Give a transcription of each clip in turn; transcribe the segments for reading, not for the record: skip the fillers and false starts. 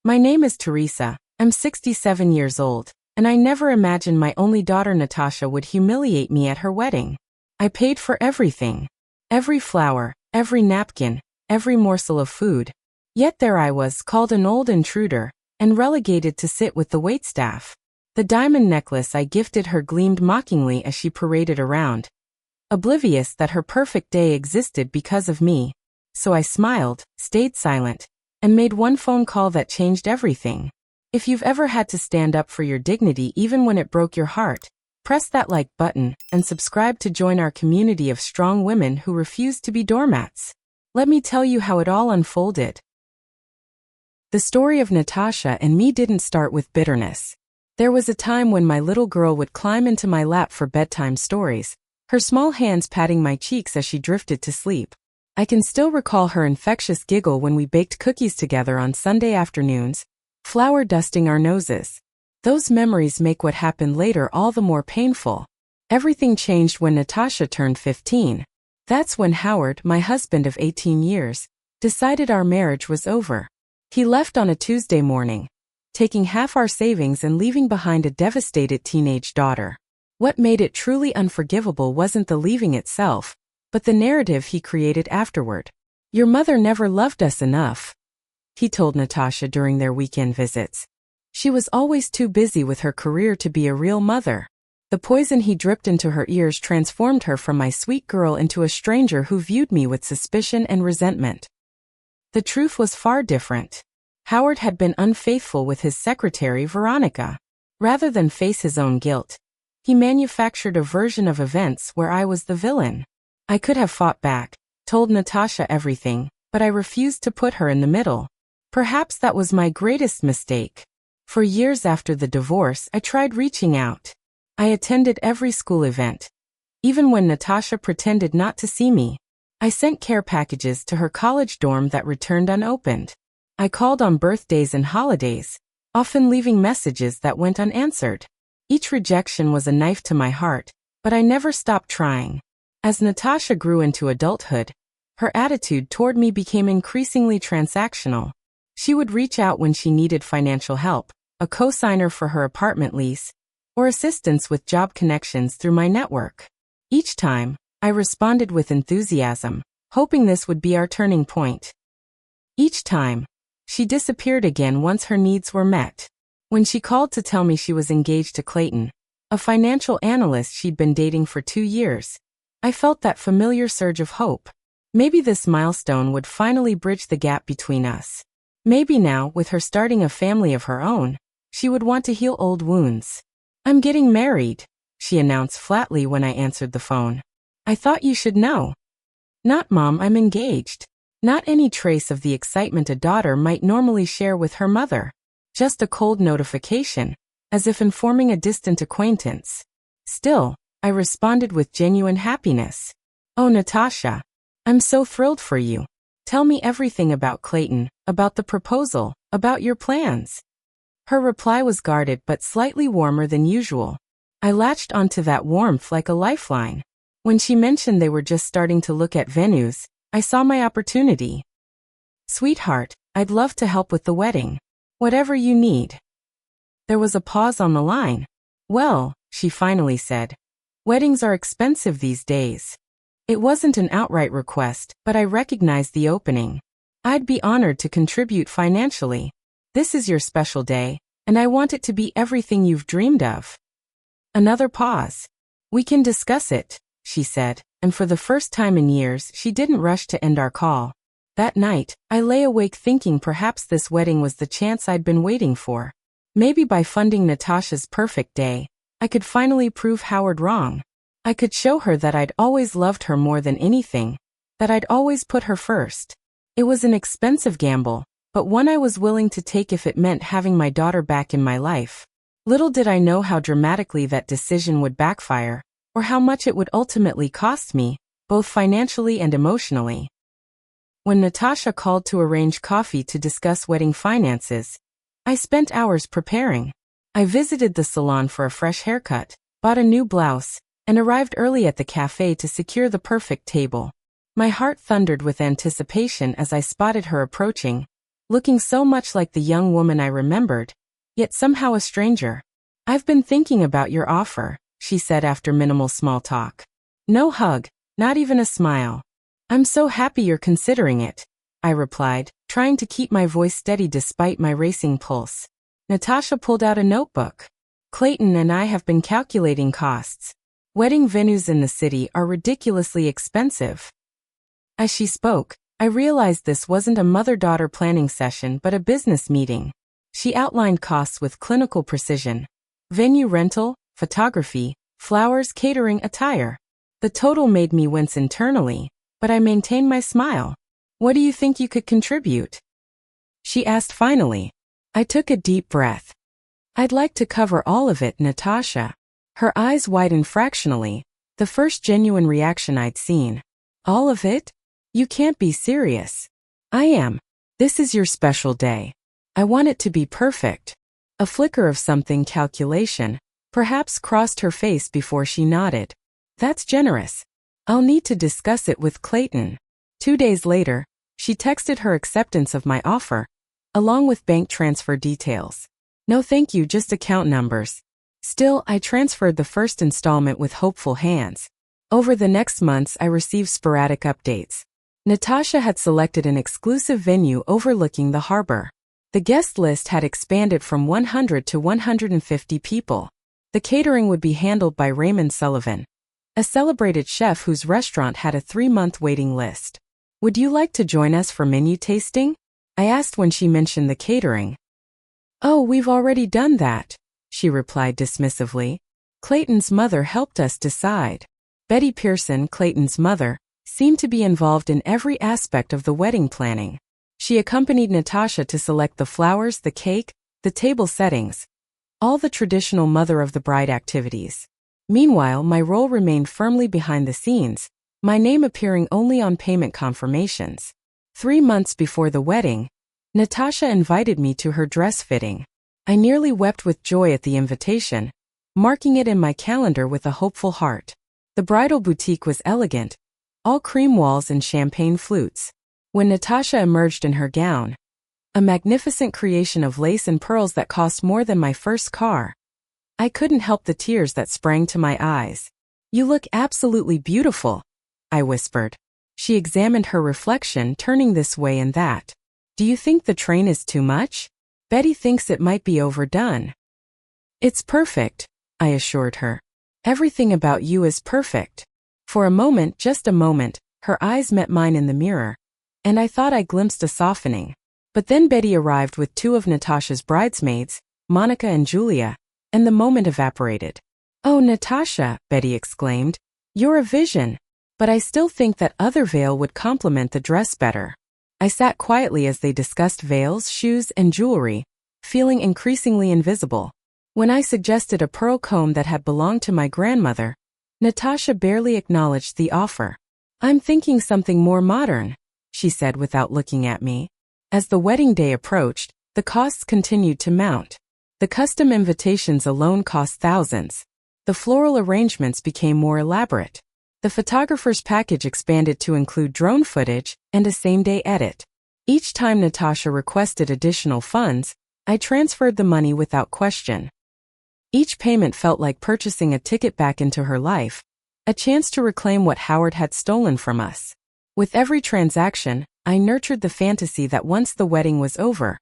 My name is Teresa. I'm 67 years old, and I never imagined my only daughter Natasha would humiliate me at her wedding. I paid for everything. Every flower, every napkin, every morsel of food. Yet there I was, called an old intruder, and relegated to sit with the waitstaff. The diamond necklace I gifted her gleamed mockingly as she paraded around, oblivious that her perfect day existed because of me. So I smiled, stayed silent, and made one phone call that changed everything. If you've ever had to stand up for your dignity even when it broke your heart, press that like button and subscribe to join our community of strong women who refuse to be doormats. Let me tell you how it all unfolded. The story of Natasha and me didn't start with bitterness. There was a time when my little girl would climb into my lap for bedtime stories, her small hands patting my cheeks as she drifted to sleep. I can still recall her infectious giggle when we baked cookies together on Sunday afternoons, flour dusting our noses. Those memories make what happened later all the more painful. Everything changed when Natasha turned 15. That's when Howard, my husband of 18 years, decided our marriage was over. He left on a Tuesday morning, taking half our savings and leaving behind a devastated teenage daughter. What made it truly unforgivable wasn't the leaving itself, but the narrative he created afterward. "Your mother never loved us enough," he told Natasha during their weekend visits. "She was always too busy with her career to be a real mother." The poison he dripped into her ears transformed her from my sweet girl into a stranger who viewed me with suspicion and resentment. The truth was far different. Howard had been unfaithful with his secretary, Veronica. Rather than face his own guilt, he manufactured a version of events where I was the villain. I could have fought back, told Natasha everything, but I refused to put her in the middle. Perhaps that was my greatest mistake. For years after the divorce, I tried reaching out. I attended every school event. Even when Natasha pretended not to see me, I sent care packages to her college dorm that returned unopened. I called on birthdays and holidays, often leaving messages that went unanswered. Each rejection was a knife to my heart, but I never stopped trying. As Natasha grew into adulthood, her attitude toward me became increasingly transactional. She would reach out when she needed financial help, a co-signer for her apartment lease, or assistance with job connections through my network. Each time, I responded with enthusiasm, hoping this would be our turning point. Each time, she disappeared again once her needs were met. When she called to tell me she was engaged to Clayton, a financial analyst she'd been dating for 2 years, I felt that familiar surge of hope. Maybe this milestone would finally bridge the gap between us. Maybe now, with her starting a family of her own, she would want to heal old wounds. "I'm getting married," she announced flatly when I answered the phone. "I thought you should know." "Not, Mom, I'm engaged." Not any trace of the excitement a daughter might normally share with her mother. Just a cold notification, as if informing a distant acquaintance. Still, I responded with genuine happiness. "Oh, Natasha, I'm so thrilled for you. Tell me everything about Clayton, about the proposal, about your plans." Her reply was guarded but slightly warmer than usual. I latched onto that warmth like a lifeline. When she mentioned they were just starting to look at venues, I saw my opportunity. "Sweetheart, I'd love to help with the wedding. Whatever you need." There was a pause on the line. "Well," she finally said, "weddings are expensive these days." It wasn't an outright request, but I recognized the opening. "I'd be honored to contribute financially. This is your special day, and I want it to be everything you've dreamed of." Another pause. "We can discuss it," she said, and for the first time in years, she didn't rush to end our call. That night, I lay awake thinking perhaps this wedding was the chance I'd been waiting for. Maybe by funding Natasha's perfect day, I could finally prove Howard wrong. I could show her that I'd always loved her more than anything, that I'd always put her first. It was an expensive gamble, but one I was willing to take if it meant having my daughter back in my life. Little did I know how dramatically that decision would backfire, or how much it would ultimately cost me, both financially and emotionally. When Natasha called to arrange coffee to discuss wedding finances, I spent hours preparing. I visited the salon for a fresh haircut, bought a new blouse, and arrived early at the cafe to secure the perfect table. My heart thundered with anticipation as I spotted her approaching, looking so much like the young woman I remembered, yet somehow a stranger. "I've been thinking about your offer," she said after minimal small talk. No hug, not even a smile. "I'm so happy you're considering it," I replied, trying to keep my voice steady despite my racing pulse. Natasha pulled out a notebook. "Clayton and I have been calculating costs. Wedding venues in the city are ridiculously expensive." As she spoke, I realized this wasn't a mother-daughter planning session but a business meeting. She outlined costs with clinical precision. Venue rental, photography, flowers, catering, attire. The total made me wince internally, but I maintained my smile. "What do you think you could contribute?" she asked finally. I took a deep breath. "I'd like to cover all of it, Natasha." Her eyes widened fractionally, the first genuine reaction I'd seen. "All of it? You can't be serious." "I am. This is your special day. I want it to be perfect." A flicker of something calculation, perhaps, crossed her face before she nodded. "That's generous. I'll need to discuss it with Clayton." 2 days later, she texted her acceptance of my offer, along with bank transfer details. "No thank you, just account numbers." Still, I transferred the first installment with hopeful hands. Over the next months, I received sporadic updates. Natasha had selected an exclusive venue overlooking the harbor. The guest list had expanded from 100 to 150 people. The catering would be handled by Raymond Sullivan, a celebrated chef whose restaurant had a 3-month waiting list. "Would you like to join us for menu tasting?" I asked when she mentioned the catering. "Oh, we've already done that," she replied dismissively. "Clayton's mother helped us decide." Betty Pearson, Clayton's mother, seemed to be involved in every aspect of the wedding planning. She accompanied Natasha to select the flowers, the cake, the table settings, all the traditional mother-of-the-bride activities. Meanwhile, my role remained firmly behind the scenes, my name appearing only on payment confirmations. 3 months before the wedding, Natasha invited me to her dress fitting. I nearly wept with joy at the invitation, marking it in my calendar with a hopeful heart. The bridal boutique was elegant, all cream walls and champagne flutes. When Natasha emerged in her gown, a magnificent creation of lace and pearls that cost more than my first car, I couldn't help the tears that sprang to my eyes. "You look absolutely beautiful," I whispered. She examined her reflection, turning this way and that. "Do you think the train is too much? Betty thinks it might be overdone." "It's perfect," I assured her. "Everything about you is perfect." For a moment, just a moment, her eyes met mine in the mirror, and I thought I glimpsed a softening. But then Betty arrived with 2 of Natasha's bridesmaids, Monica and Julia, and the moment evaporated. "Oh, Natasha," Betty exclaimed, "you're a vision." But I still think that other veil would complement the dress better. I sat quietly as they discussed veils, shoes, and jewelry, feeling increasingly invisible. When I suggested a pearl comb that had belonged to my grandmother, Natasha barely acknowledged the offer. "I'm thinking something more modern," she said without looking at me. As the wedding day approached, the costs continued to mount. The custom invitations alone cost thousands. The floral arrangements became more elaborate. The photographer's package expanded to include drone footage and a same-day edit. Each time Natasha requested additional funds, I transferred the money without question. Each payment felt like purchasing a ticket back into her life, a chance to reclaim what Howard had stolen from us. With every transaction, I nurtured the fantasy that once the wedding was over,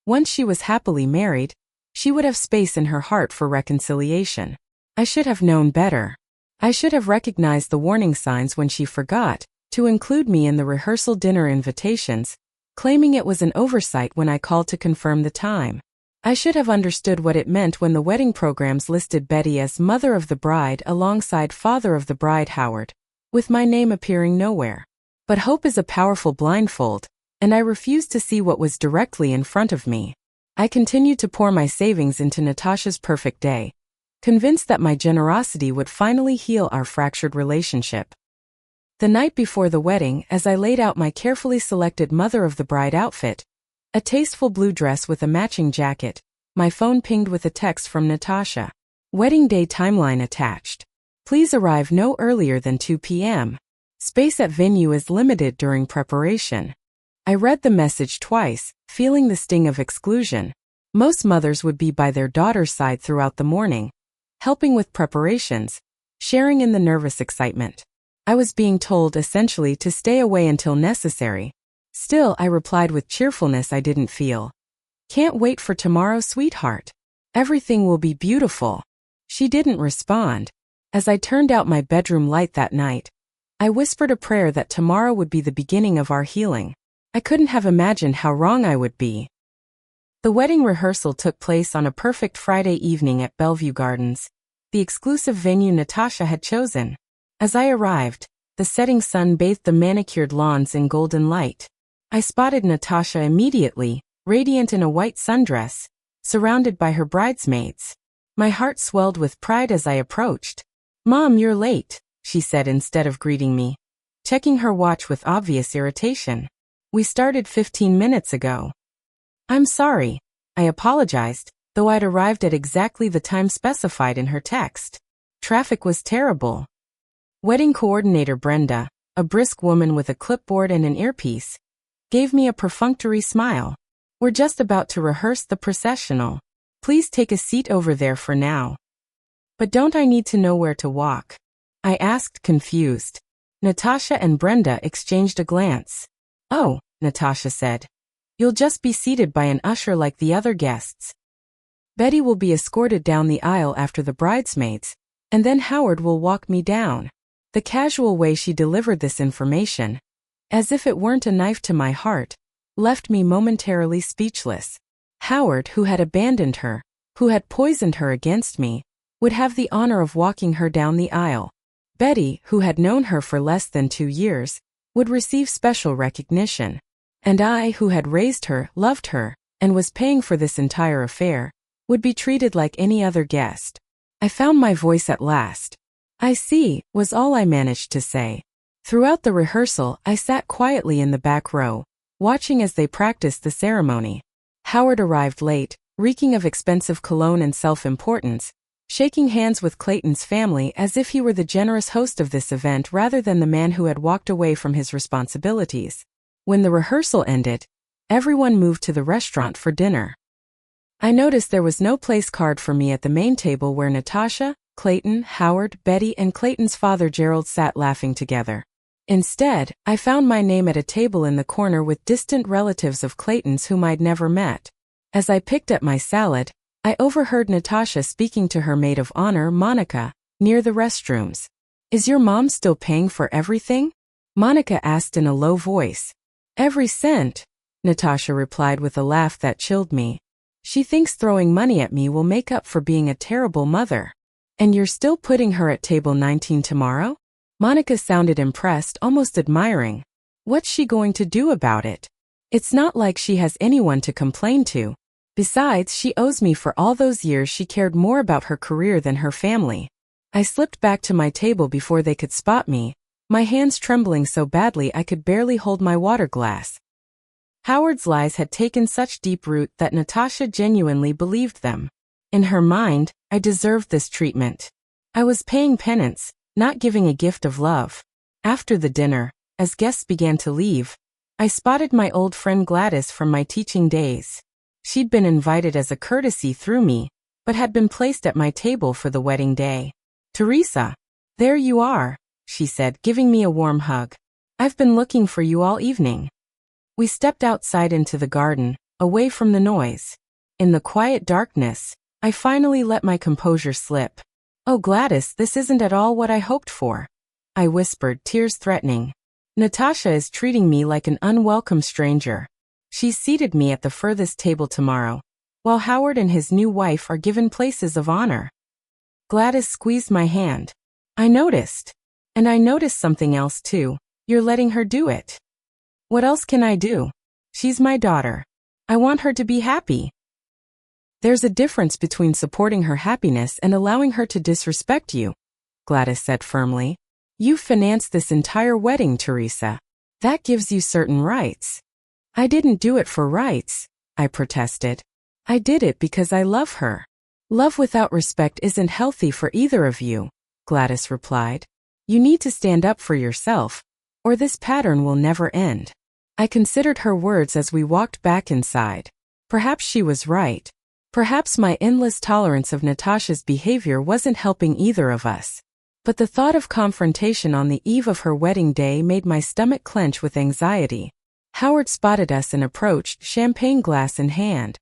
once she was happily married, she would have space in her heart for reconciliation. I should have known better. I should have recognized the warning signs when she forgot to include me in the rehearsal dinner invitations, claiming it was an oversight when I called to confirm the time. I should have understood what it meant when the wedding programs listed Betty as mother of the bride alongside father of the bride Howard, with my name appearing nowhere. But hope is a powerful blindfold, and I refused to see what was directly in front of me. I continued to pour my savings into Natasha's perfect day, convinced that my generosity would finally heal our fractured relationship. The night before the wedding, as I laid out my carefully selected mother of the bride outfit, a tasteful blue dress with a matching jacket, my phone pinged with a text from Natasha. "Wedding day timeline attached. Please arrive no earlier than 2 p.m. Space at venue is limited during preparation." I read the message twice, feeling the sting of exclusion. Most mothers would be by their daughter's side throughout the morning, helping with preparations, sharing in the nervous excitement. I was being told essentially to stay away until necessary. Still, I replied with cheerfulness I didn't feel. Can't wait for tomorrow, sweetheart. Everything will be beautiful. She didn't respond. As I turned out my bedroom light that night, I whispered a prayer that tomorrow would be the beginning of our healing. I couldn't have imagined how wrong I would be. The wedding rehearsal took place on a perfect Friday evening at Bellevue Gardens, the exclusive venue Natasha had chosen. As I arrived, the setting sun bathed the manicured lawns in golden light. I spotted Natasha immediately, radiant in a white sundress, surrounded by her bridesmaids. My heart swelled with pride as I approached. "Mom, you're late," she said instead of greeting me, checking her watch with obvious irritation. "We started 15 minutes ago." "I'm sorry," I apologized, though I'd arrived at exactly the time specified in her text. Traffic was terrible. Wedding coordinator Brenda, a brisk woman with a clipboard and an earpiece, gave me a perfunctory smile. "We're just about to rehearse the processional. Please take a seat over there for now." "But don't I need to know where to walk?" I asked, confused. Natasha and Brenda exchanged a glance. "Oh," Natasha said. "You'll just be seated by an usher like the other guests. Betty will be escorted down the aisle after the bridesmaids, and then Howard will walk me down." The casual way she delivered this information, as if it weren't a knife to my heart, left me momentarily speechless. Howard, who had abandoned her, who had poisoned her against me, would have the honor of walking her down the aisle. Betty, who had known her for less than 2 years, would receive special recognition. And I, who had raised her, loved her, and was paying for this entire affair, would be treated like any other guest. I found my voice at last. "I see," was all I managed to say. Throughout the rehearsal, I sat quietly in the back row, watching as they practiced the ceremony. Howard arrived late, reeking of expensive cologne and self-importance, shaking hands with Clayton's family as if he were the generous host of this event rather than the man who had walked away from his responsibilities. When the rehearsal ended, everyone moved to the restaurant for dinner. I noticed there was no place card for me at the main table where Natasha, Clayton, Howard, Betty, and Clayton's father Gerald sat laughing together. Instead, I found my name at a table in the corner with distant relatives of Clayton's whom I'd never met. As I picked at my salad, I overheard Natasha speaking to her maid of honor, Monica, near the restrooms. "Is your mom still paying for everything?" Monica asked in a low voice. "Every cent," Natasha replied with a laugh that chilled me. "She thinks throwing money at me will make up for being a terrible mother. And you're still putting her at table 19 tomorrow?" Monica sounded impressed, almost admiring. "What's she going to do about it? It's not like she has anyone to complain to. Besides, she owes me for all those years she cared more about her career than her family." I slipped back to my table before they could spot me, my hands trembling so badly I could barely hold my water glass. Howard's lies had taken such deep root that Natasha genuinely believed them. In her mind, I deserved this treatment. I was paying penance, not giving a gift of love. After the dinner, as guests began to leave, I spotted my old friend Gladys from my teaching days. She'd been invited as a courtesy through me, but had been placed at my table for the wedding day. "Teresa, there you are," she said, giving me a warm hug. "I've been looking for you all evening." We stepped outside into the garden, away from the noise. In the quiet darkness, I finally let my composure slip. "Oh Gladys, this isn't at all what I hoped for," I whispered, tears threatening. "Natasha is treating me like an unwelcome stranger. She's seated me at the furthest table tomorrow, while Howard and his new wife are given places of honor." Gladys squeezed my hand. "I noticed. And I noticed something else too. You're letting her do it." "What else can I do? She's my daughter. I want her to be happy." "There's a difference between supporting her happiness and allowing her to disrespect you," Gladys said firmly. "You've financed this entire wedding, Teresa. That gives you certain rights." "I didn't do it for rights," I protested. "I did it because I love her." "Love without respect isn't healthy for either of you," Gladys replied. "You need to stand up for yourself, or this pattern will never end." I considered her words as we walked back inside. Perhaps she was right. Perhaps my endless tolerance of Natasha's behavior wasn't helping either of us. But the thought of confrontation on the eve of her wedding day made my stomach clench with anxiety. Howard spotted us and approached, champagne glass in hand.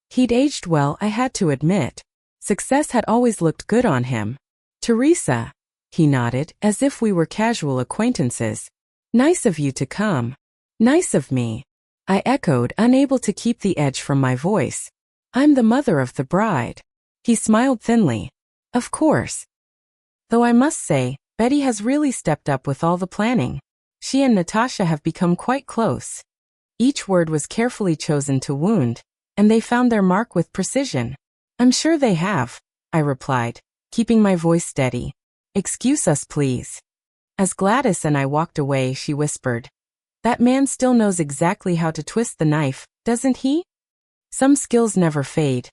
He'd aged well, I had to admit. Success had always looked good on him. "Teresa," he nodded, as if we were casual acquaintances. "Nice of you to come." "Nice of me," I echoed, unable to keep the edge from my voice. "I'm the mother of the bride." He smiled thinly. "Of course. Though I must say, Betty has really stepped up with all the planning. She and Natasha have become quite close." Each word was carefully chosen to wound, and they found their mark with precision. "I'm sure they have," I replied, keeping my voice steady. "Excuse us, please." As Gladys and I walked away, she whispered, "That man still knows exactly how to twist the knife, doesn't he?" "Some skills never fade,"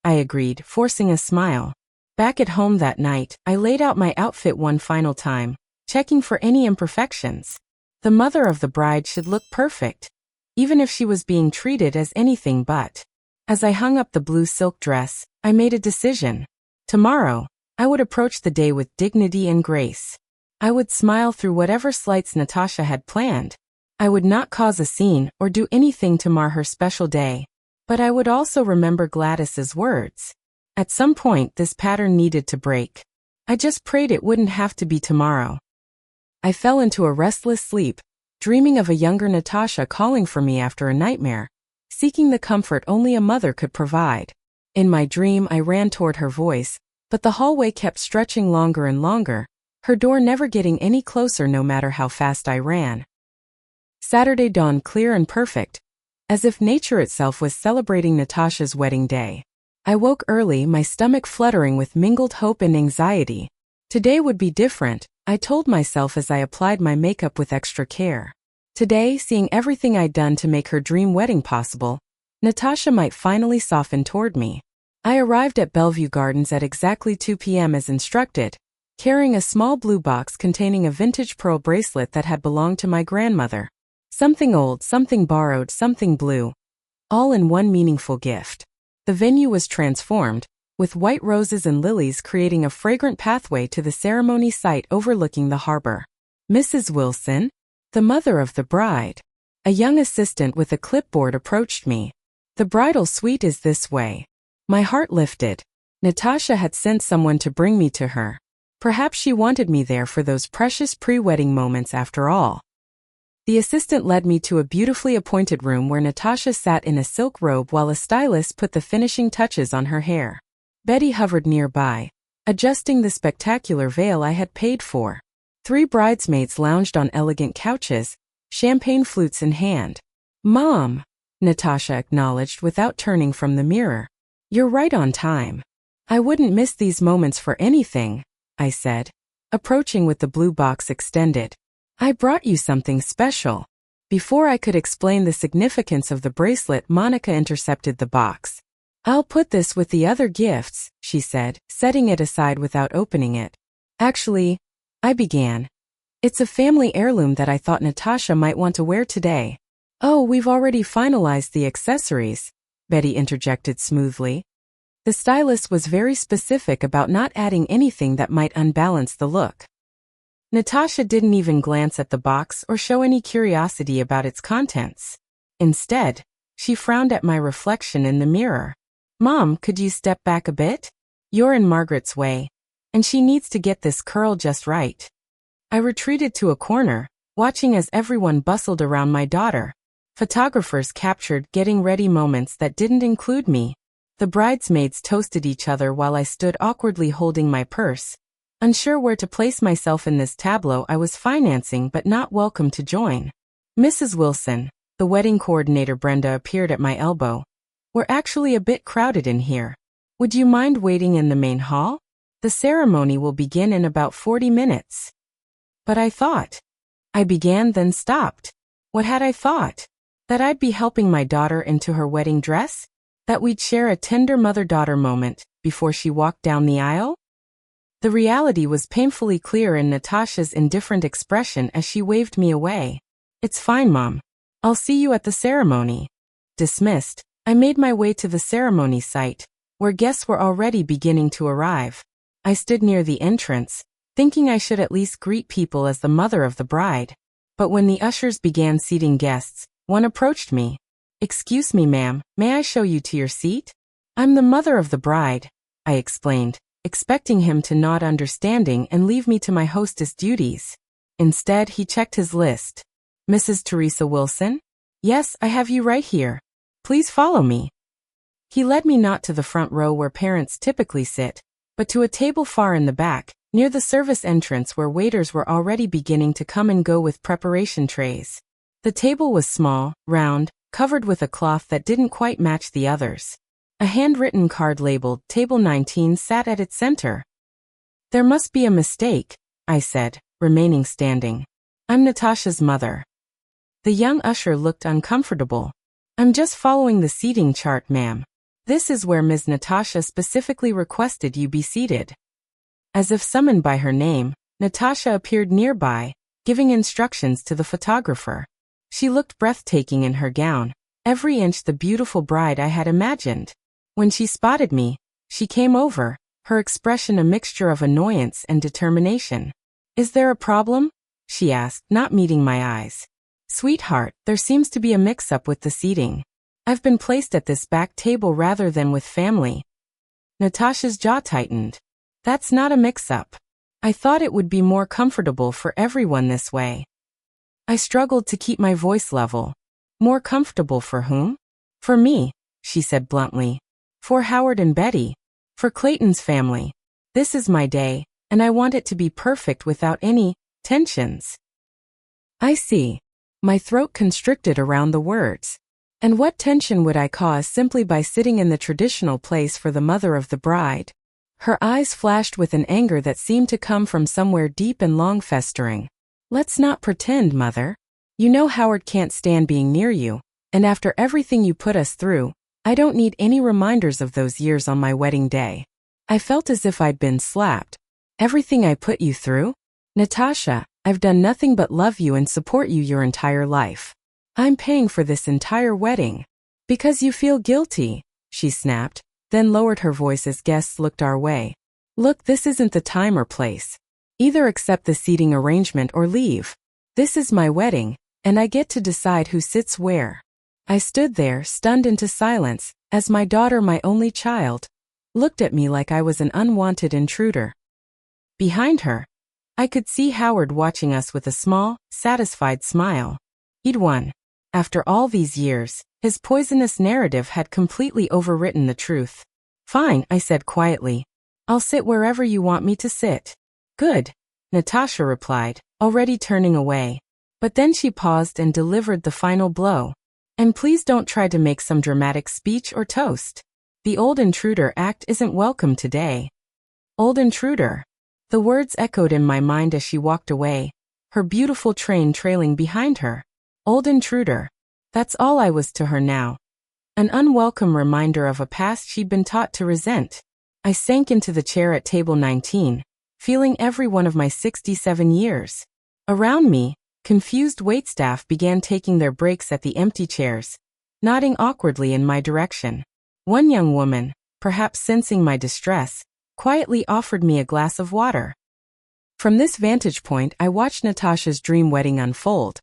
I agreed, forcing a smile. Back at home that night, I laid out my outfit one final time, checking for any imperfections. The mother of the bride should look perfect, even if she was being treated as anything but. As I hung up the blue silk dress, I made a decision. Tomorrow, I would approach the day with dignity and grace. I would smile through whatever slights Natasha had planned. I would not cause a scene or do anything to mar her special day. But I would also remember Gladys's words. At some point, this pattern needed to break. I just prayed it wouldn't have to be tomorrow. I fell into a restless sleep, dreaming of a younger Natasha calling for me after a nightmare, seeking the comfort only a mother could provide. In my dream, I ran toward her voice, but the hallway kept stretching longer and longer, her door never getting any closer no matter how fast I ran. Saturday dawned clear and perfect, as if nature itself was celebrating Natasha's wedding day. I woke early, my stomach fluttering with mingled hope and anxiety. Today would be different, I told myself as I applied my makeup with extra care. Today, seeing everything I'd done to make her dream wedding possible, Natasha might finally soften toward me. I arrived at Bellevue Gardens at exactly 2 p.m. as instructed, carrying a small blue box containing a vintage pearl bracelet that had belonged to my grandmother. Something old, something borrowed, something blue. All in one meaningful gift. The venue was transformed, with white roses and lilies creating a fragrant pathway to the ceremony site overlooking the harbor. "Mrs. Wilson?" The mother of the bride. A young assistant with a clipboard approached me. "The bridal suite is this way." My heart lifted. Natasha had sent someone to bring me to her. Perhaps she wanted me there for those precious pre-wedding moments after all. The assistant led me to a beautifully appointed room where Natasha sat in a silk robe while a stylist put the finishing touches on her hair. Betty hovered nearby, adjusting the spectacular veil I had paid for. 3 bridesmaids lounged on elegant couches, champagne flutes in hand. "Mom," Natasha acknowledged without turning from the mirror. "You're right on time." "I wouldn't miss these moments for anything," I said, approaching with the blue box extended. "I brought you something special." Before I could explain the significance of the bracelet, Monica intercepted the box. "I'll put this with the other gifts," she said, setting it aside without opening it. "Actually," I began, "it's a family heirloom that I thought Natasha might want to wear today." "Oh, we've already finalized the accessories," Betty interjected smoothly. The stylist was very specific about not adding anything that might unbalance the look. Natasha didn't even glance at the box or show any curiosity about its contents. Instead, she frowned at my reflection in the mirror. "Mom, could you step back a bit? You're in Margaret's way, and she needs to get this curl just right." I retreated to a corner, watching as everyone bustled around my daughter. Photographers captured getting ready moments that didn't include me. The bridesmaids toasted each other while I stood awkwardly holding my purse, unsure where to place myself in this tableau I was financing but not welcome to join. "Mrs. Wilson," the wedding coordinator Brenda appeared at my elbow. "We're actually a bit crowded in here. Would you mind waiting in the main hall? The ceremony will begin in about 40 minutes. "But I thought." I began then stopped. What had I thought? That I'd be helping my daughter into her wedding dress? That we'd share a tender mother-daughter moment before she walked down the aisle? The reality was painfully clear in Natasha's indifferent expression as she waved me away. "It's fine, Mom. I'll see you at the ceremony. Dismissed, I made my way to the ceremony site, where guests were already beginning to arrive. I stood near the entrance, thinking I should at least greet people as the mother of the bride. But when the ushers began seating guests, one approached me. "Excuse me, ma'am, may I show you to your seat?" "I'm the mother of the bride," I explained, expecting him to nod understanding and leave me to my hostess duties. Instead, he checked his list. "Mrs. Teresa Wilson? Yes, I have you right here. Please follow me." He led me not to the front row where parents typically sit, but to a table far in the back, near the service entrance where waiters were already beginning to come and go with preparation trays. The table was small, round, covered with a cloth that didn't quite match the others. A handwritten card labeled Table 19 sat at its center. "There must be a mistake," I said, remaining standing. "I'm Natasha's mother." The young usher looked uncomfortable. "I'm just following the seating chart, ma'am. This is where Ms. Natasha specifically requested you be seated." As if summoned by her name, Natasha appeared nearby, giving instructions to the photographer. She looked breathtaking in her gown, every inch the beautiful bride I had imagined. When she spotted me, she came over, her expression a mixture of annoyance and determination. "Is there a problem?" she asked, not meeting my eyes. "Sweetheart, there seems to be a mix-up with the seating. I've been placed at this back table rather than with family." Natasha's jaw tightened. "That's not a mix-up. I thought it would be more comfortable for everyone this way." I struggled to keep my voice level. "More comfortable for whom?" "For me," she said bluntly. "For Howard and Betty. For Clayton's family. This is my day, and I want it to be perfect without any tensions." "I see." My throat constricted around the words. And what tension would I cause simply by sitting in the traditional place for the mother of the bride? Her eyes flashed with an anger that seemed to come from somewhere deep and long festering. "Let's not pretend, Mother. You know Howard can't stand being near you, and after everything you put us through, I don't need any reminders of those years on my wedding day." I felt as if I'd been slapped. "Everything I put you through? Natasha, I've done nothing but love you and support you your entire life. I'm paying for this entire wedding." "Because you feel guilty," she snapped, then lowered her voice as guests looked our way. "Look, this isn't the time or place. Either accept the seating arrangement or leave. This is my wedding, and I get to decide who sits where." I stood there, stunned into silence, as my daughter, my only child, looked at me like I was an unwanted intruder. Behind her, I could see Howard watching us with a small, satisfied smile. He'd won. After all these years, his poisonous narrative had completely overwritten the truth. "Fine," I said quietly. "I'll sit wherever you want me to sit." "Good," Natasha replied, already turning away. But then she paused and delivered the final blow. "And please don't try to make some dramatic speech or toast. The old intruder act isn't welcome today." Old intruder. The words echoed in my mind as she walked away, her beautiful train trailing behind her. Old intruder. That's all I was to her now. An unwelcome reminder of a past she'd been taught to resent. I sank into the chair at table 19, feeling every one of my 67 years. Around me, confused waitstaff began taking their breaks at the empty chairs, nodding awkwardly in my direction. One young woman, perhaps sensing my distress, quietly offered me a glass of water. From this vantage point, I watched Natasha's dream wedding unfold.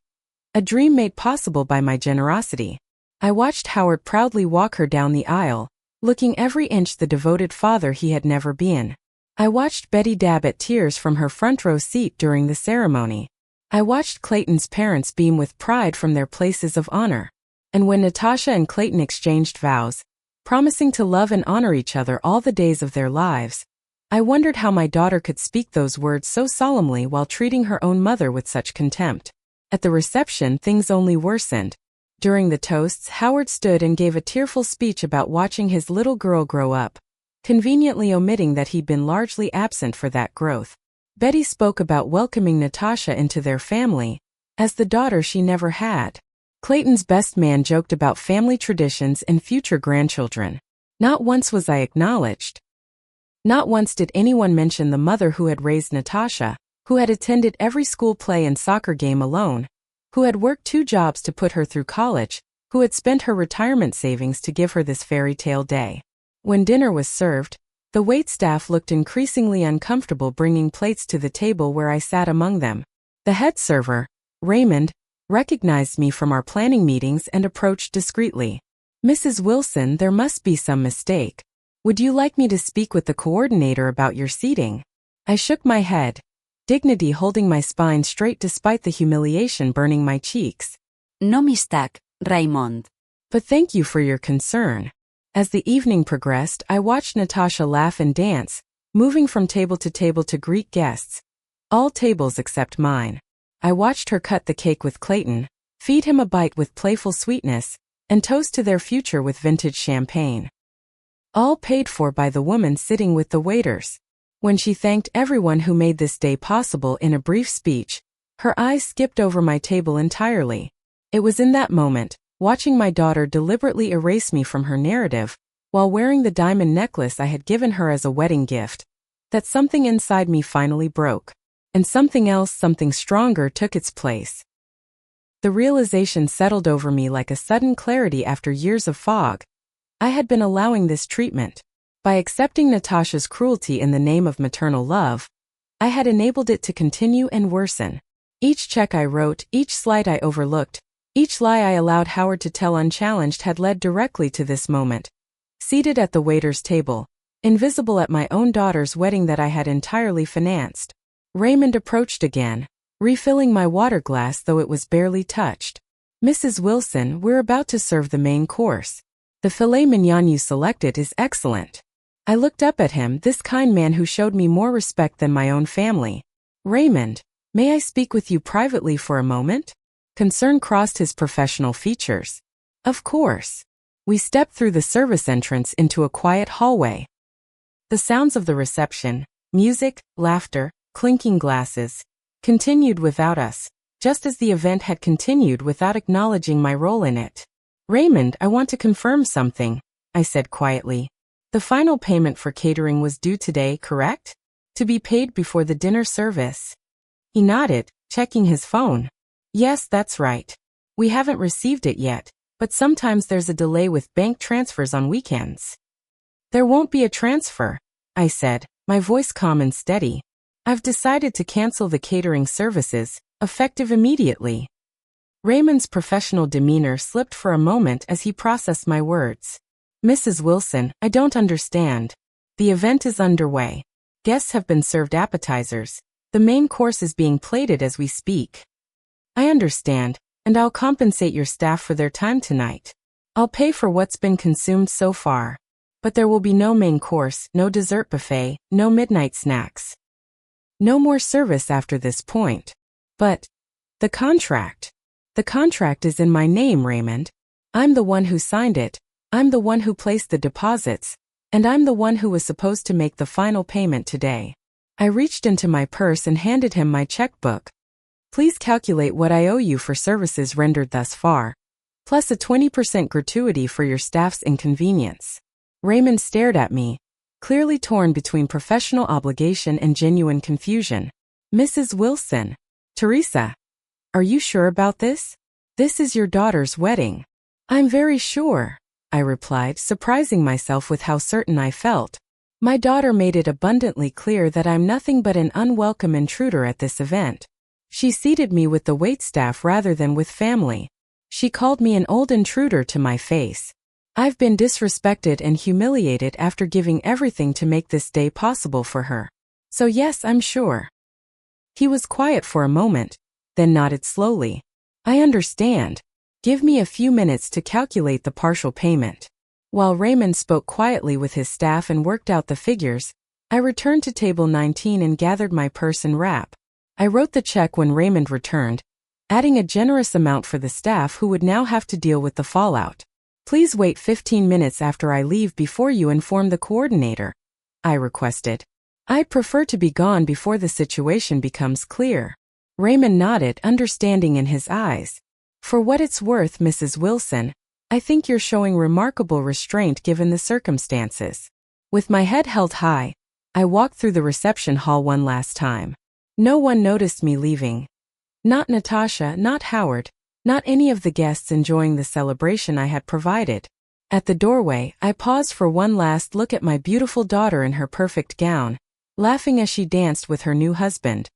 A dream made possible by my generosity. I watched Howard proudly walk her down the aisle, looking every inch the devoted father he had never been. I watched Betty dab at tears from her front row seat during the ceremony. I watched Clayton's parents beam with pride from their places of honor. And when Natasha and Clayton exchanged vows, promising to love and honor each other all the days of their lives, I wondered how my daughter could speak those words so solemnly while treating her own mother with such contempt. At the reception, things only worsened. During the toasts, Howard stood and gave a tearful speech about watching his little girl grow up, conveniently omitting that he'd been largely absent for that growth. Betty spoke about welcoming Natasha into their family, as the daughter she never had. Clayton's best man joked about family traditions and future grandchildren. Not once was I acknowledged. Not once did anyone mention the mother who had raised Natasha, who had attended every school play and soccer game alone, who had worked 2 jobs to put her through college, who had spent her retirement savings to give her this fairy tale day. When dinner was served, the waitstaff looked increasingly uncomfortable bringing plates to the table where I sat among them. The head server, Raymond, recognized me from our planning meetings and approached discreetly. "Mrs. Wilson, there must be some mistake. Would you like me to speak with the coordinator about your seating?" I shook my head, dignity holding my spine straight despite the humiliation burning my cheeks. No mistake, Raymond. "But thank you for your concern." As the evening progressed, I watched Natasha laugh and dance, moving from table to greet guests. All tables except mine. I watched her cut the cake with Clayton, feed him a bite with playful sweetness, and toast to their future with vintage champagne. All paid for by the woman sitting with the waiters. When she thanked everyone who made this day possible in a brief speech, her eyes skipped over my table entirely. It was in that moment, watching my daughter deliberately erase me from her narrative, while wearing the diamond necklace I had given her as a wedding gift, that something inside me finally broke. And something else, something stronger, took its place. The realization settled over me like a sudden clarity after years of fog. I had been allowing this treatment. By accepting Natasha's cruelty in the name of maternal love, I had enabled it to continue and worsen. Each check I wrote, each slight I overlooked, each lie I allowed Howard to tell unchallenged had led directly to this moment. Seated at the waiter's table, invisible at my own daughter's wedding that I had entirely financed. Raymond approached again, refilling my water glass though it was barely touched. "Mrs. Wilson, we're about to serve the main course. The filet mignon you selected is excellent." I looked up at him, this kind man who showed me more respect than my own family. "Raymond, may I speak with you privately for a moment?" Concern crossed his professional features. "Of course." We stepped through the service entrance into a quiet hallway. The sounds of the reception, music, laughter, clinking glasses, continued without us, just as the event had continued without acknowledging my role in it. "Raymond, I want to confirm something," I said quietly. "The final payment for catering was due today, correct? To be paid before the dinner service?" He nodded, checking his phone. "Yes, that's right. We haven't received it yet, but sometimes there's a delay with bank transfers on weekends." "There won't be a transfer," I said, my voice calm and steady. "I've decided to cancel the catering services, effective immediately." Raymond's professional demeanor slipped for a moment as he processed my words. "Mrs. Wilson, I don't understand. The event is underway. Guests have been served appetizers. The main course is being plated as we speak." "I understand, and I'll compensate your staff for their time tonight. I'll pay for what's been consumed so far. But there will be no main course, no dessert buffet, no midnight snacks. No more service after this point." "But the contract. The contract is in my name, Raymond. I'm the one who signed it, I'm the one who placed the deposits, and I'm the one who was supposed to make the final payment today." I reached into my purse and handed him my checkbook. "Please calculate what I owe you for services rendered thus far, plus a 20% gratuity for your staff's inconvenience." Raymond stared at me, clearly torn between professional obligation and genuine confusion. "Mrs. Wilson, Teresa, are you sure about this? This is your daughter's wedding." "I'm very sure," I replied, surprising myself with how certain I felt. My daughter made it abundantly clear that I'm nothing but an unwelcome intruder at this event. She seated me with the waitstaff rather than with family. She called me an old intruder to my face. I've been disrespected and humiliated after giving everything to make this day possible for her. So yes, I'm sure. He was quiet for a moment, then nodded slowly. "I understand. Give me a few minutes to calculate the partial payment." While Raymond spoke quietly with his staff and worked out the figures, I returned to table 19 and gathered my purse and wrap. I wrote the check when Raymond returned, adding a generous amount for the staff who would now have to deal with the fallout. "Please wait 15 minutes after I leave before you inform the coordinator," I requested. "I'd prefer to be gone before the situation becomes clear." Raymond nodded, understanding in his eyes. "For what it's worth, Mrs. Wilson, I think you're showing remarkable restraint given the circumstances." With my head held high, I walked through the reception hall one last time. No one noticed me leaving. Not Natasha, not Howard, not any of the guests enjoying the celebration I had provided. At the doorway, I paused for one last look at my beautiful daughter in her perfect gown, laughing as she danced with her new husband.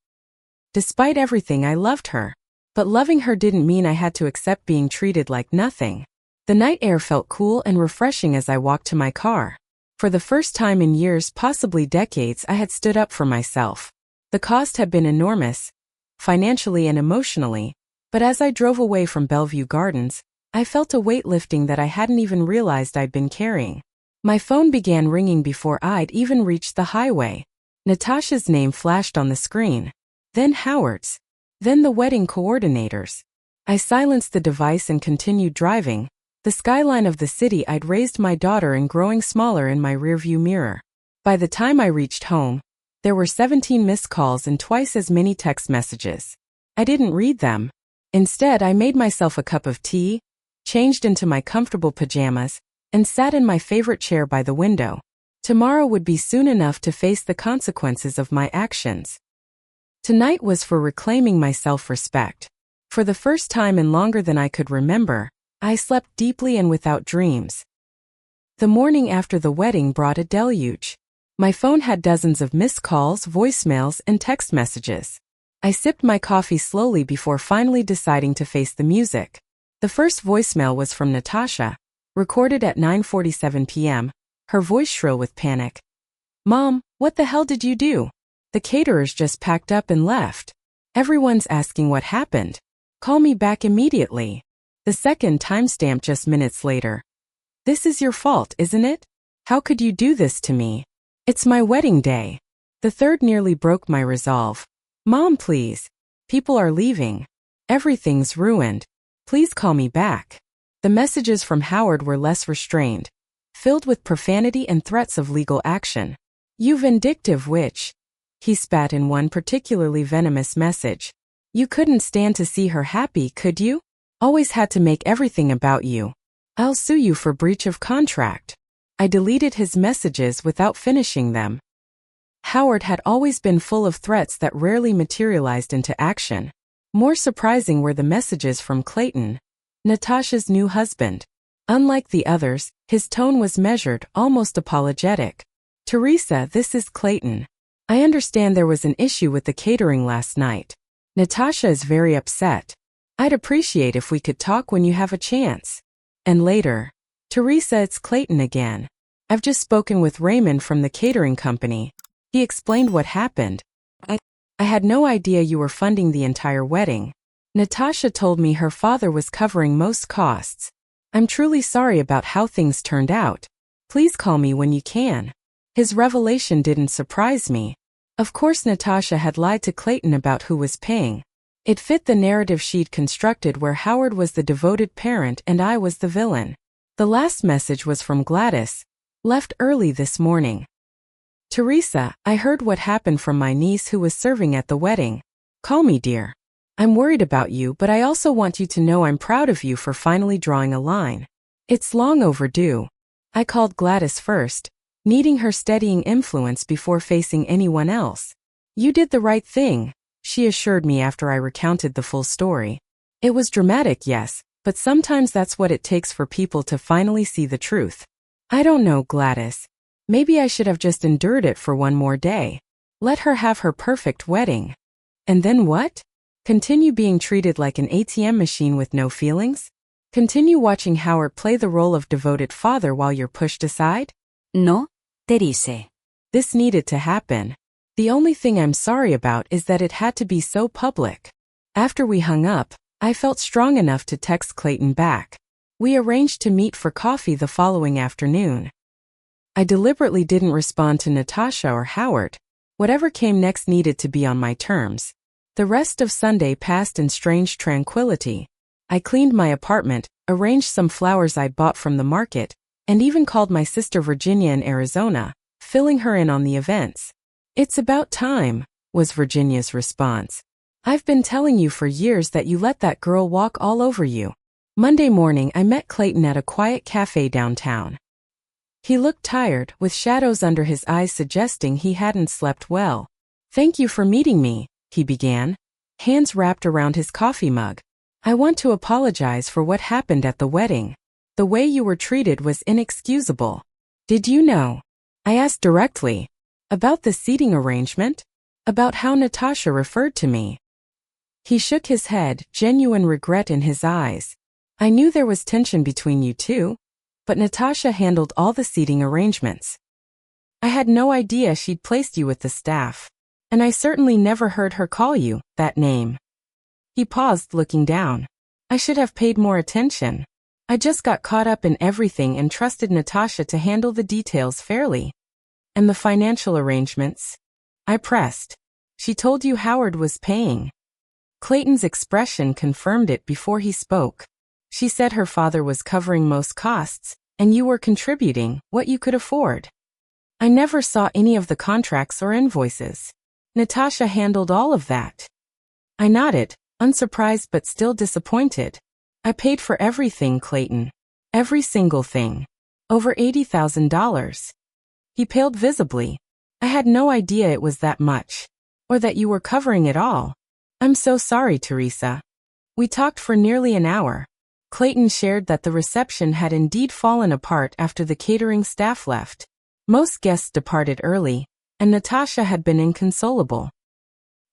Despite everything, I loved her. But loving her didn't mean I had to accept being treated like nothing. The night air felt cool and refreshing as I walked to my car. For the first time in years, possibly decades, I had stood up for myself. The cost had been enormous, financially and emotionally, but as I drove away from Bellevue Gardens, I felt a weight lifting that I hadn't even realized I'd been carrying. My phone began ringing before I'd even reached the highway. Natasha's name flashed on the screen. Then Howard's. Then the wedding coordinators. I silenced the device and continued driving. The skyline of the city I'd raised my daughter in growing smaller in my rearview mirror. By the time I reached home, there were 17 missed calls and twice as many text messages. I didn't read them. Instead, I made myself a cup of tea, changed into my comfortable pajamas, and sat in my favorite chair by the window. Tomorrow would be soon enough to face the consequences of my actions. Tonight was for reclaiming my self-respect. For the first time in longer than I could remember, I slept deeply and without dreams. The morning after the wedding brought a deluge. My phone had dozens of missed calls, voicemails, and text messages. I sipped my coffee slowly before finally deciding to face the music. The first voicemail was from Natasha, recorded at 9:47 p.m., her voice shrill with panic. "Mom, what the hell did you do? The caterers just packed up and left. Everyone's asking what happened. Call me back immediately." The second timestamp just minutes later. "This is your fault, isn't it? How could you do this to me? It's my wedding day." The third nearly broke my resolve. "Mom, please. People are leaving. Everything's ruined. Please call me back." The messages from Howard were less restrained, filled with profanity and threats of legal action. "You vindictive witch." He spat in one particularly venomous message. "You couldn't stand to see her happy, could you? Always had to make everything about you. I'll sue you for breach of contract." I deleted his messages without finishing them. Howard had always been full of threats that rarely materialized into action. More surprising were the messages from Clayton, Natasha's new husband. Unlike the others, his tone was measured, almost apologetic. "Teresa, this is Clayton. I understand there was an issue with the catering last night. Natasha is very upset. I'd appreciate if we could talk when you have a chance." And later, "Teresa, it's Clayton again. I've just spoken with Raymond from the catering company. He explained what happened. I had no idea you were funding the entire wedding. Natasha told me her father was covering most costs. I'm truly sorry about how things turned out. Please call me when you can." His revelation didn't surprise me. Of course Natasha had lied to Clayton about who was paying. It fit the narrative she'd constructed where Howard was the devoted parent and I was the villain. The last message was from Gladys, left early this morning. "Teresa, I heard what happened from my niece who was serving at the wedding. Call me, dear. I'm worried about you, but I also want you to know I'm proud of you for finally drawing a line. It's long overdue." I called Gladys first, needing her steadying influence before facing anyone else. "You did the right thing," she assured me after I recounted the full story. "It was dramatic, yes, but sometimes that's what it takes for people to finally see the truth." "I don't know, Gladys. Maybe I should have just endured it for one more day. Let her have her perfect wedding. And then what? Continue being treated like an ATM machine with no feelings? Continue watching Howard play the role of devoted father while you're pushed aside?" No, Teresa. This needed to happen. The only thing I'm sorry about is that it had to be so public. After we hung up, I felt strong enough to text Clayton back. We arranged to meet for coffee the following afternoon. I deliberately didn't respond to Natasha or Howard. Whatever came next needed to be on my terms. The rest of Sunday passed in strange tranquility. I cleaned my apartment, arranged some flowers I'd bought from the market, and even called my sister Virginia in Arizona, filling her in on the events. "It's about time," was Virginia's response. "I've been telling you for years that you let that girl walk all over you." Monday morning, I met Clayton at a quiet cafe downtown. He looked tired, with shadows under his eyes suggesting he hadn't slept well. "Thank you for meeting me," he began. hands wrapped around his coffee mug. I want to apologize for what happened at the wedding. The way you were treated was inexcusable. Did you know? I asked directly. About the seating arrangement? About how Natasha referred to me? He shook his head, genuine regret in his eyes. I knew there was tension between you two, but Natasha handled all the seating arrangements. I had no idea she'd placed you with the staff, and I certainly never heard her call you that name. He paused, looking down. I should have paid more attention. I just got caught up in everything and trusted Natasha to handle the details fairly. And the financial arrangements? I pressed. She told you Howard was paying. Clayton's expression confirmed it before he spoke. She said her father was covering most costs, and you were contributing what you could afford. I never saw any of the contracts or invoices. Natasha handled all of that. I nodded, unsurprised but still disappointed. I paid for everything, Clayton. Every single thing. Over $80,000. He paled visibly. I had no idea it was that much. Or that you were covering it all. I'm so sorry, Teresa. We talked for nearly an hour. Clayton shared that the reception had indeed fallen apart after the catering staff left. Most guests departed early, and Natasha had been inconsolable.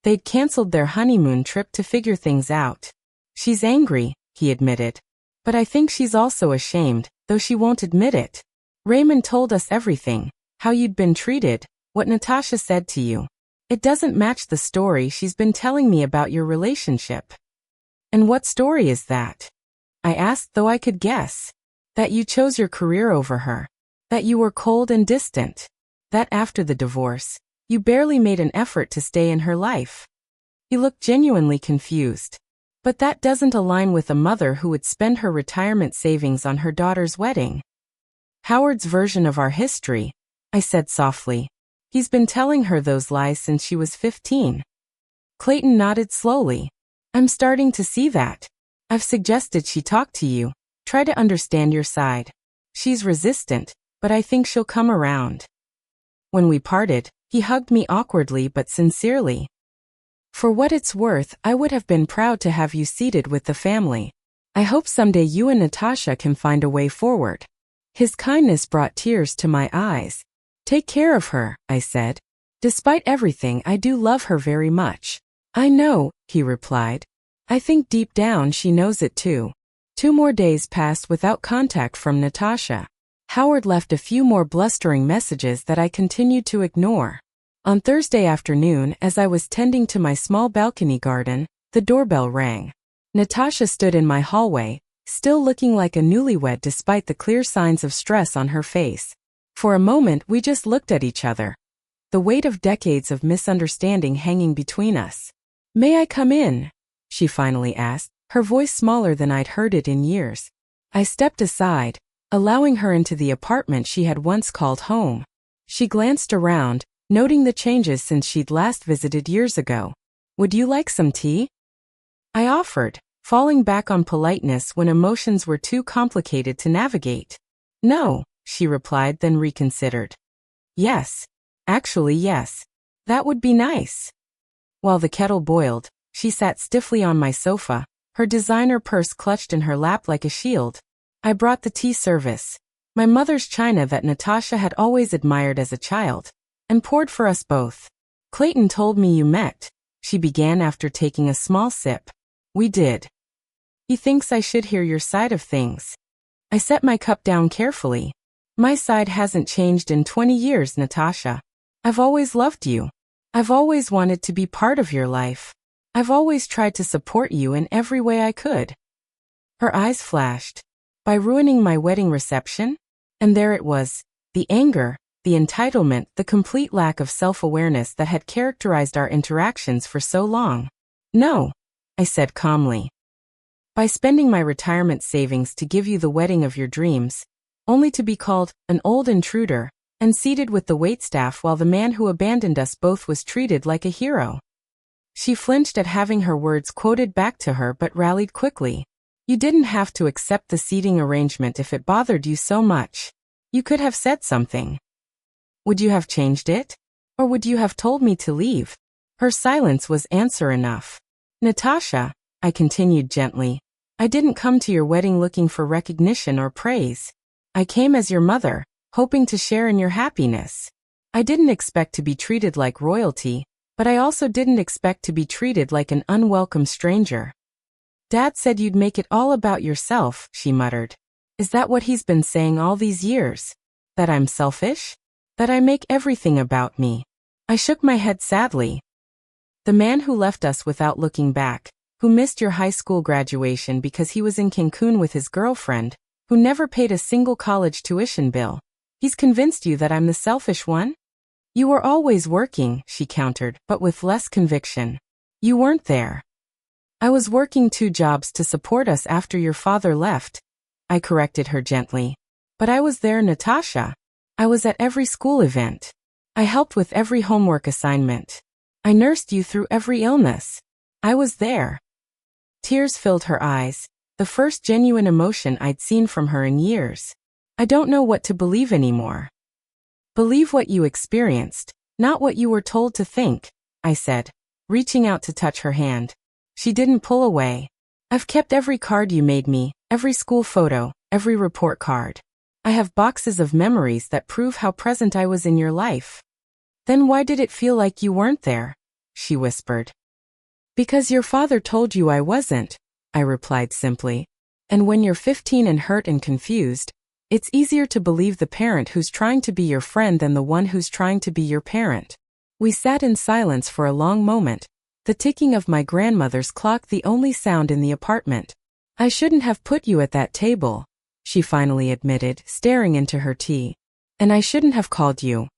They'd canceled their honeymoon trip to figure things out. She's angry, he admitted. But I think she's also ashamed, though she won't admit it. Raymond told us everything, how you'd been treated, what Natasha said to you. It doesn't match the story she's been telling me about your relationship. And what story is that? I asked, though I could guess. That you chose your career over her. That you were cold and distant. That after the divorce, you barely made an effort to stay in her life. He looked genuinely confused. But that doesn't align with a mother who would spend her retirement savings on her daughter's wedding. Howard's version of our history, I said softly. He's been telling her those lies since she was 15. Clayton nodded slowly. I'm starting to see that. I've suggested she talk to you, try to understand your side. She's resistant, but I think she'll come around. When we parted, he hugged me awkwardly but sincerely. For what it's worth, I would have been proud to have you seated with the family. I hope someday you and Natasha can find a way forward. His kindness brought tears to my eyes. Take care of her, I said. Despite everything, I do love her very much. I know, he replied. I think deep down she knows it too. 2 more days passed without contact from Natasha. Howard left a few more blustering messages that I continued to ignore. On Thursday afternoon, as I was tending to my small balcony garden, the doorbell rang. Natasha stood in my hallway, still looking like a newlywed despite the clear signs of stress on her face. For a moment we just looked at each other. The weight of decades of misunderstanding hanging between us. May I come in? She finally asked, her voice smaller than I'd heard it in years. I stepped aside, allowing her into the apartment she had once called home. She glanced around, noting the changes since she'd last visited years ago. Would you like some tea? I offered, falling back on politeness when emotions were too complicated to navigate. No, she replied, then reconsidered. Yes. Actually, yes. That would be nice. While the kettle boiled, she sat stiffly on my sofa, her designer purse clutched in her lap like a shield. I brought the tea service, my mother's china that Natasha had always admired as a child, and poured for us both. Clayton told me you met, she began after taking a small sip. We did. He thinks I should hear your side of things. I set my cup down carefully. My side hasn't changed in 20 years, Natasha. I've always loved you. I've always wanted to be part of your life. I've always tried to support you in every way I could. Her eyes flashed. By ruining my wedding reception? And there it was, the anger, the entitlement, the complete lack of self-awareness that had characterized our interactions for so long. No, I said calmly. By spending my retirement savings to give you the wedding of your dreams, only to be called an old intruder, and seated with the waitstaff while the man who abandoned us both was treated like a hero. She flinched at having her words quoted back to her but rallied quickly. You didn't have to accept the seating arrangement if it bothered you so much. You could have said something. Would you have changed it? Or would you have told me to leave? Her silence was answer enough. Natasha, I continued gently, I didn't come to your wedding looking for recognition or praise. I came as your mother, hoping to share in your happiness. I didn't expect to be treated like royalty, but I also didn't expect to be treated like an unwelcome stranger. Dad said you'd make it all about yourself, she muttered. Is that what he's been saying all these years? That I'm selfish? That I make everything about me? I shook my head sadly. The man who left us without looking back, who missed your high school graduation because he was in Cancun with his girlfriend, who never paid a single college tuition bill. He's convinced you that I'm the selfish one? You were always working, she countered, but with less conviction. You weren't there. I was working 2 jobs to support us after your father left. I corrected her gently. But I was there, Natasha. I was at every school event. I helped with every homework assignment. I nursed you through every illness. I was there. Tears filled her eyes, the first genuine emotion I'd seen from her in years. I don't know what to believe anymore. Believe what you experienced, not what you were told to think, I said, reaching out to touch her hand. She didn't pull away. I've kept every card you made me, every school photo, every report card. I have boxes of memories that prove how present I was in your life. Then why did it feel like you weren't there? She whispered. Because your father told you I wasn't, I replied simply. And when you're 15 and hurt and confused, it's easier to believe the parent who's trying to be your friend than the one who's trying to be your parent. We sat in silence for a long moment, the ticking of my grandmother's clock the only sound in the apartment. I shouldn't have put you at that table, she finally admitted, staring into her tea. And I shouldn't have called you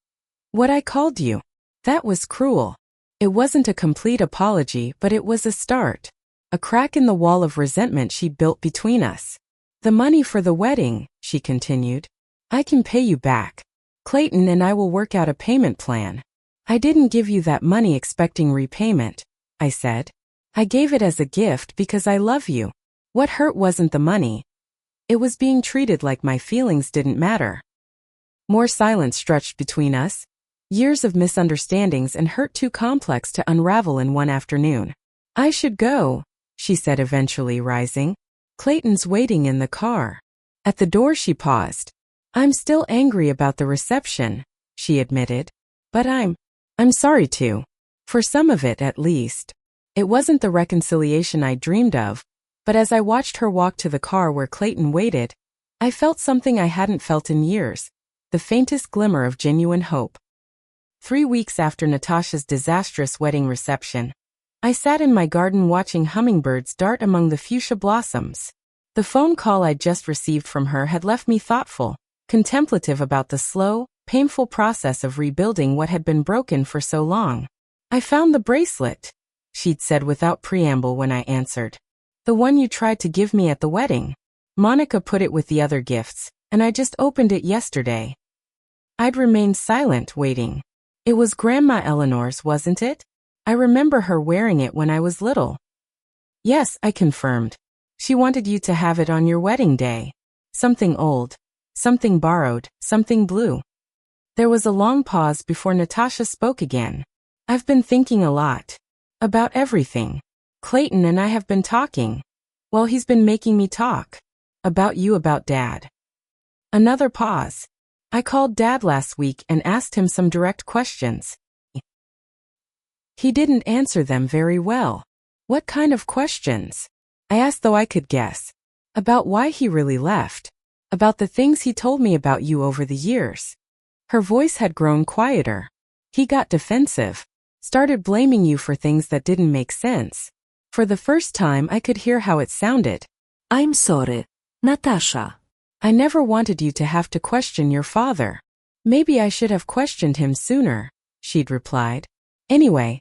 what I called you. That was cruel. It wasn't a complete apology, but it was a start. A crack in the wall of resentment she built between us. The money for the wedding, she continued. I can pay you back. Clayton and I will work out a payment plan. I didn't give you that money expecting repayment, I said. I gave it as a gift because I love you. What hurt wasn't the money. It was being treated like my feelings didn't matter. More silence stretched between us. Years of misunderstandings and hurt too complex to unravel in one afternoon. I should go, she said eventually, rising. Clayton's waiting in the car. At the door she paused. I'm still angry about the reception, she admitted. But I'm sorry too. For some of it at least. It wasn't the reconciliation I dreamed of, but as I watched her walk to the car where Clayton waited, I felt something I hadn't felt in years, the faintest glimmer of genuine hope. 3 weeks after Natasha's disastrous wedding reception, I sat in my garden watching hummingbirds dart among the fuchsia blossoms. The phone call I'd just received from her had left me thoughtful, contemplative about the slow, painful process of rebuilding what had been broken for so long. I found the bracelet, she'd said without preamble when I answered. The one you tried to give me at the wedding. Monica put it with the other gifts, and I just opened it yesterday. I'd remained silent, waiting. It was Grandma Eleanor's, wasn't it? I remember her wearing it when I was little. Yes, I confirmed. She wanted you to have it on your wedding day. Something old, something borrowed, something blue. There was a long pause before Natasha spoke again. I've been thinking a lot. About everything. Clayton and I have been talking. Well, he's been making me talk. About you, about Dad. Another pause. I called Dad last week and asked him some direct questions. He didn't answer them very well. What kind of questions? I asked, though I could guess. About why he really left. About the things he told me about you over the years. Her voice had grown quieter. He got defensive. Started blaming you for things that didn't make sense. For the first time I could hear how it sounded. I'm sorry, Natasha. I never wanted you to have to question your father. Maybe I should have questioned him sooner, she'd replied. Anyway,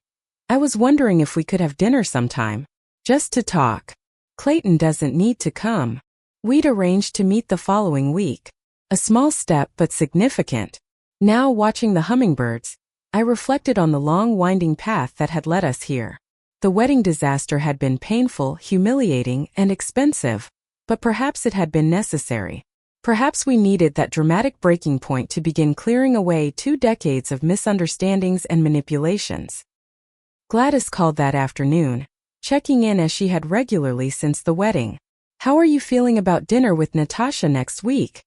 I was wondering if we could have dinner sometime. Just to talk. Clayton doesn't need to come. We'd arranged to meet the following week. A small step but significant. Now, watching the hummingbirds, I reflected on the long winding path that had led us here. The wedding disaster had been painful, humiliating, and expensive, but perhaps it had been necessary. Perhaps we needed that dramatic breaking point to begin clearing away 2 decades of misunderstandings and manipulations. Gladys called that afternoon. checking in as she had regularly since the wedding. "How are you feeling about dinner with Natasha next week?"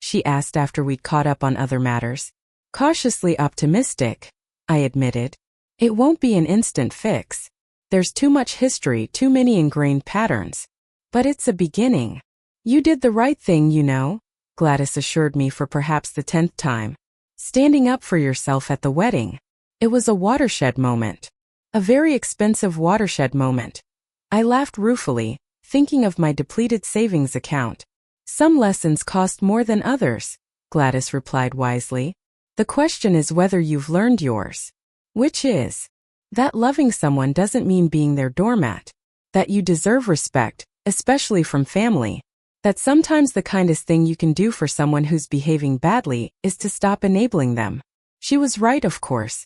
she asked after we'd caught up on other matters. "Cautiously optimistic," I admitted. "It won't be an instant fix. There's too much history, too many ingrained patterns. But it's a beginning. You did the right thing, you know," Gladys assured me for perhaps the 10th time. "Standing up for yourself at the wedding. It was a watershed moment. A very expensive watershed moment." I laughed ruefully, thinking of my depleted savings account. "Some lessons cost more than others," Gladys replied wisely. "The question is whether you've learned yours. Which is that loving someone doesn't mean being their doormat. That you deserve respect, especially from family. That sometimes the kindest thing you can do for someone who's behaving badly is to stop enabling them." She was right, of course.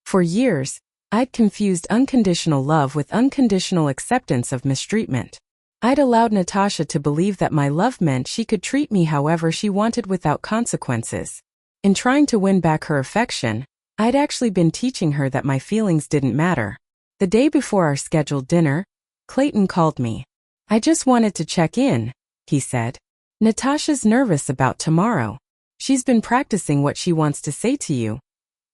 For years, I'd confused unconditional love with unconditional acceptance of mistreatment. I'd allowed Natasha to believe that my love meant she could treat me however she wanted without consequences. In trying to win back her affection, I'd actually been teaching her that my feelings didn't matter. The day before our scheduled dinner, Clayton called me. "I just wanted to check in," he said. "Natasha's nervous about tomorrow. She's been practicing what she wants to say to you,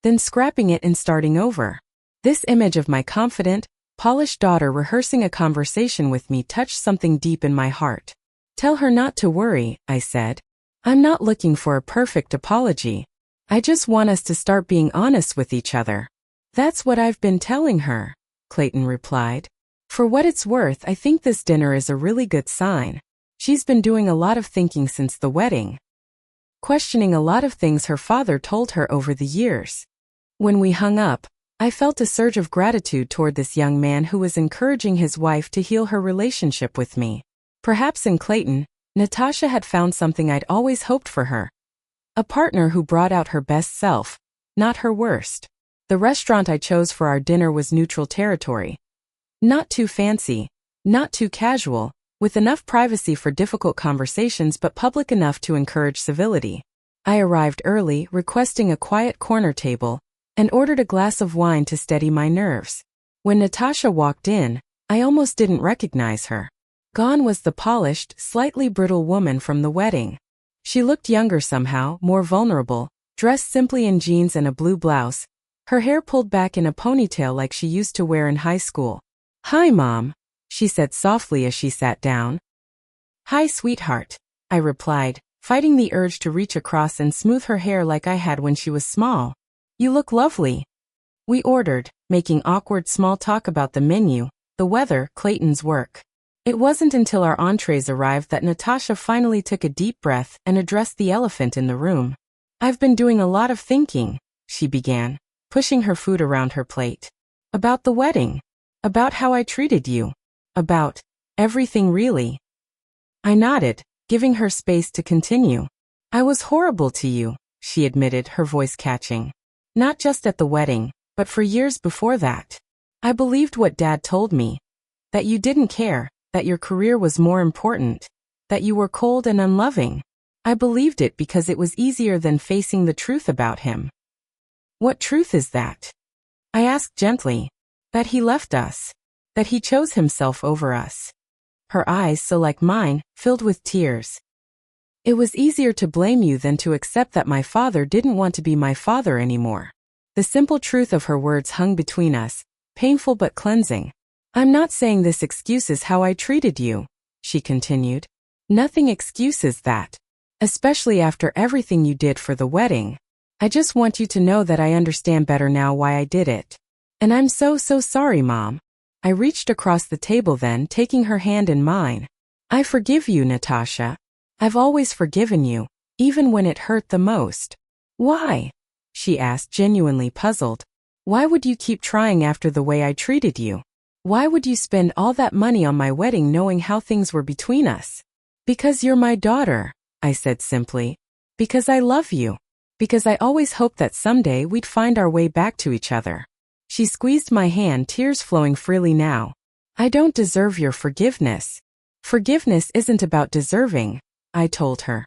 then scrapping it and starting over." This image of my confident, polished daughter rehearsing a conversation with me touched something deep in my heart. "Tell her not to worry," I said. "I'm not looking for a perfect apology. I just want us to start being honest with each other." "That's what I've been telling her," Clayton replied. "For what it's worth, I think this dinner is a really good sign. She's been doing a lot of thinking since the wedding, questioning a lot of things her father told her over the years." When we hung up, I felt a surge of gratitude toward this young man who was encouraging his wife to heal her relationship with me. Perhaps in Clayton, Natasha had found something I'd always hoped for her. A partner who brought out her best self, not her worst. The restaurant I chose for our dinner was neutral territory. Not too fancy, not too casual, with enough privacy for difficult conversations but public enough to encourage civility. I arrived early, requesting a quiet corner table, and ordered a glass of wine to steady my nerves. When Natasha walked in, I almost didn't recognize her. Gone was the polished, slightly brittle woman from the wedding. She looked younger somehow, more vulnerable, dressed simply in jeans and a blue blouse, her hair pulled back in a ponytail like she used to wear in high school. "Hi, Mom," she said softly as she sat down. "Hi, sweetheart," I replied, fighting the urge to reach across and smooth her hair like I had when she was small. "You look lovely." We ordered, making awkward small talk about the menu, the weather, Clayton's work. It wasn't until our entrees arrived that Natasha finally took a deep breath and addressed the elephant in the room. "I've been doing a lot of thinking," she began, pushing her food around her plate. "About the wedding. About how I treated you. About everything really." I nodded, giving her space to continue. "I was horrible to you," she admitted, her voice catching. "Not just at the wedding, but for years before that. I believed what Dad told me. That you didn't care, that your career was more important, that you were cold and unloving. I believed it because it was easier than facing the truth about him." "What truth is that?" I asked gently. "That he left us. That he chose himself over us." Her eyes, so like mine, filled with tears. "It was easier to blame you than to accept that my father didn't want to be my father anymore." The simple truth of her words hung between us, painful but cleansing. "I'm not saying this excuses how I treated you," she continued. "Nothing excuses that. Especially after everything you did for the wedding. I just want you to know that I understand better now why I did it. And I'm so sorry, Mom." I reached across the table then, taking her hand in mine. "I forgive you, Natasha. I've always forgiven you, even when it hurt the most." "Why?" she asked, genuinely puzzled. "Why would you keep trying after the way I treated you? Why would you spend all that money on my wedding knowing how things were between us?" "Because you're my daughter," I said simply. "Because I love you. Because I always hoped that someday we'd find our way back to each other." She squeezed my hand, tears flowing freely now. "I don't deserve your forgiveness." "Forgiveness isn't about deserving," I told her.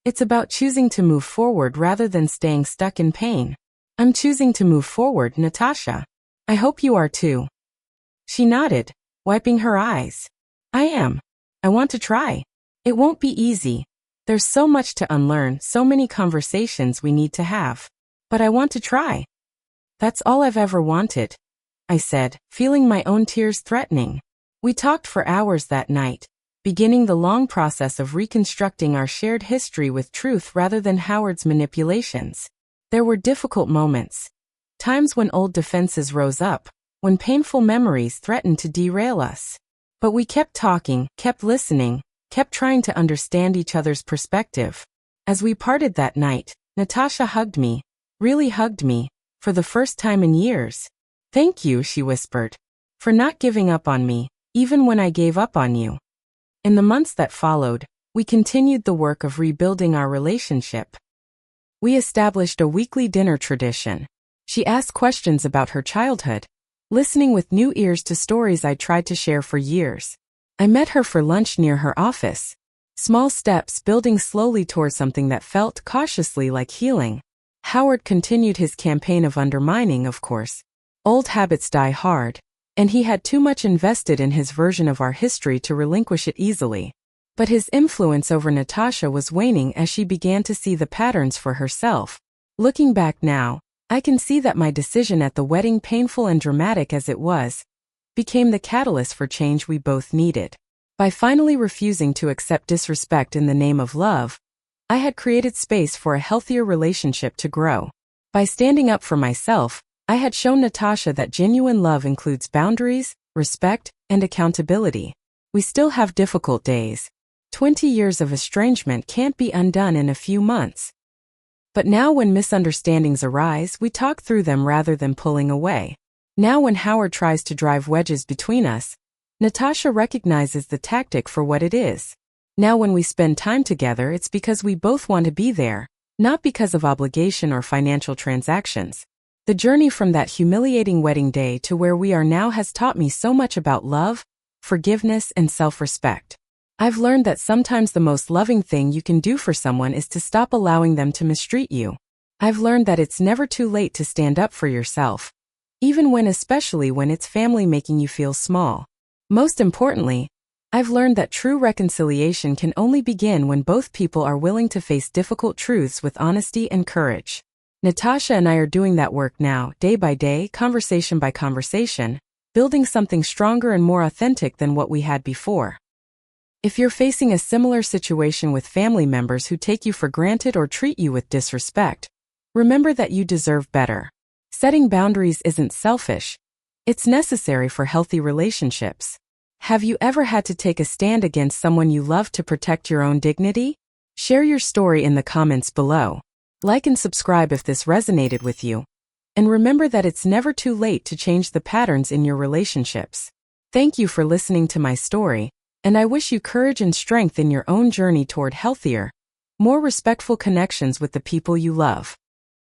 "It's about choosing to move forward rather than staying stuck in pain. I'm choosing to move forward, Natasha. I hope you are too." She nodded, wiping her eyes. I am. I want to try. It won't be easy. There's so much to unlearn, so many conversations we need to have. But I want to try. That's all I've ever wanted, I said, feeling my own tears threatening. We talked for hours that night, beginning the long process of reconstructing our shared history with truth rather than Howard's manipulations. There were difficult moments, times when old defenses rose up, when painful memories threatened to derail us. But we kept talking, kept listening, kept trying to understand each other's perspective. As we parted that night, Natasha hugged me, really hugged me, for the first time in years. Thank you, she whispered, for not giving up on me, even when I gave up on you. In the months that followed, we continued the work of rebuilding our relationship. We established a weekly dinner tradition. She asked questions about her childhood, listening with new ears to stories I tried to share for years. I met her for lunch near her office. Small steps building slowly toward something that felt cautiously like healing. Howard continued his campaign of undermining, of course. Old habits die hard, and he had too much invested in his version of our history to relinquish it easily. But his influence over Natasha was waning as she began to see the patterns for herself. Looking back now, I can see that my decision at the wedding, painful and dramatic as it was, became the catalyst for change we both needed. By finally refusing to accept disrespect in the name of love, I had created space for a healthier relationship to grow. By standing up for myself, I had shown Natasha that genuine love includes boundaries, respect, and accountability. We still have difficult days. 20 years of estrangement can't be undone in a few months. But now when misunderstandings arise, we talk through them rather than pulling away. Now when Howard tries to drive wedges between us, Natasha recognizes the tactic for what it is. Now when we spend time together, it's because we both want to be there, not because of obligation or financial transactions. The journey from that humiliating wedding day to where we are now has taught me so much about love, forgiveness, and self-respect. I've learned that sometimes the most loving thing you can do for someone is to stop allowing them to mistreat you. I've learned that it's never too late to stand up for yourself, especially when it's family making you feel small. Most importantly, I've learned that true reconciliation can only begin when both people are willing to face difficult truths with honesty and courage. Natasha and I are doing that work now, day by day, conversation by conversation, building something stronger and more authentic than what we had before. If you're facing a similar situation with family members who take you for granted or treat you with disrespect, remember that you deserve better. Setting boundaries isn't selfish. It's necessary for healthy relationships. Have you ever had to take a stand against someone you love to protect your own dignity? Share your story in the comments below. Like and subscribe if this resonated with you. And remember that it's never too late to change the patterns in your relationships. Thank you for listening to my story, and I wish you courage and strength in your own journey toward healthier, more respectful connections with the people you love.